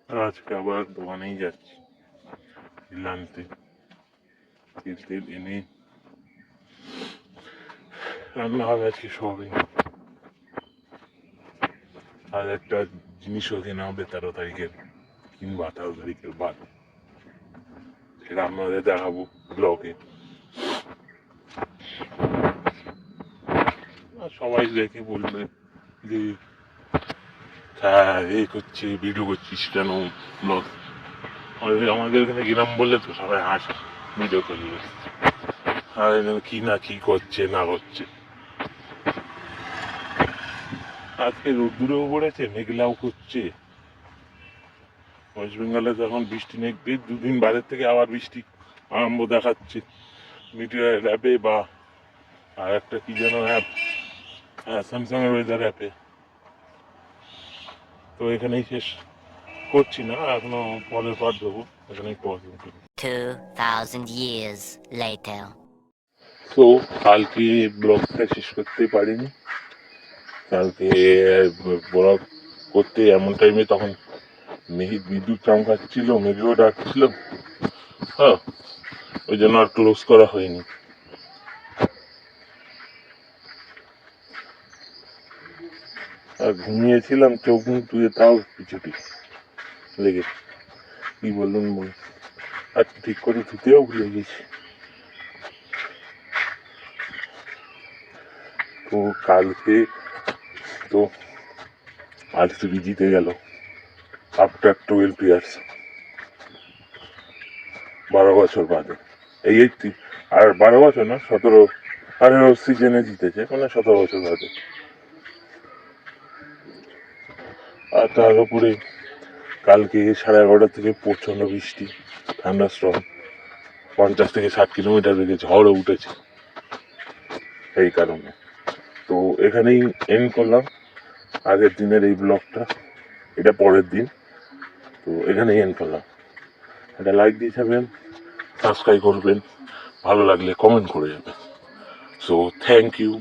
আজকে আবার দোকানেই যাচ্ছি তেল আনতে, তেল এনে রান্না হবে আজকে সবই। আর একটা জিনিসও কেনা হবে 13 তারিখের, কিংবা 18 তারিখের বাদ, সেটা আপনাদের দেখাবো ব্লগে। সবাই দেখে বলবে যে হ্যাঁ এই করছে, ভিডিও করছিস কেন ব্লগ। আমাদের এখানে গ্রাম বললে তো সবাই হাসে, ভিডিও করলে আর কি না কি করছে না করছে। আজকে রোদ্দুরেও পড়েছে, মেঘলাও করছে। ওয়েস্ট বেঙ্গলে তো এখন বৃষ্টি নেই, 2 দিন বাইরের থেকে আবার বৃষ্টি আরম্ভ দেখাচ্ছে মিডিয়ার অ্যাপে, বা আর একটা কি যেন অ্যাপ, হ্যাঁ স্যামসাং এর ওয়েদার অ্যাপে। তো এখানেই শেষ করছি না, এখনো পরের পার দেবো, এখানেই পজ। 2000 years later. তো কালকে ব্লগটা শেষ করতে পারিনি। কালকে ব্লগ করতে এমন টাইমে তখন বিদ্যুৎ চমকাচ্ছিল, মেঘেও ডাকছিল, হ্যাঁ ওই জন্য আর ক্লোজ করা হয়নি। আর ঘুমিয়েছিলাম, চোখ মুখ ধুয়ে তাও পিছুটি লেগে কি বলুন বল, আর ঠিক করে ধুতেও ভুলে গেছি। তো কালকে তো আরসিবি জিতে গেল আফটার 12 ইয়ার্স, 12 বছর বাদে। এই আর 12 বছর না, 17-18 সিজনে জিতেছে, মানে 17 বছর বাদে। আর তার উপরে কালকে 11:30 থেকে প্রচণ্ড বৃষ্টি, থান্ডারস্টর্ম, 50 থেকে 60 কিলোমিটার বেগে ঝড়ও উঠেছে এই কারণে। তো এখানেই এন্ড করলাম আগের দিনের এই ব্লগটা, এটা পরের দিন। তো এখানেই এন্ড করলাম। একটা লাইক দিয়ে যাবেন, সাবস্ক্রাইব করবেন, ভালো লাগলে কমেন্ট করে যাবেন। So thank you.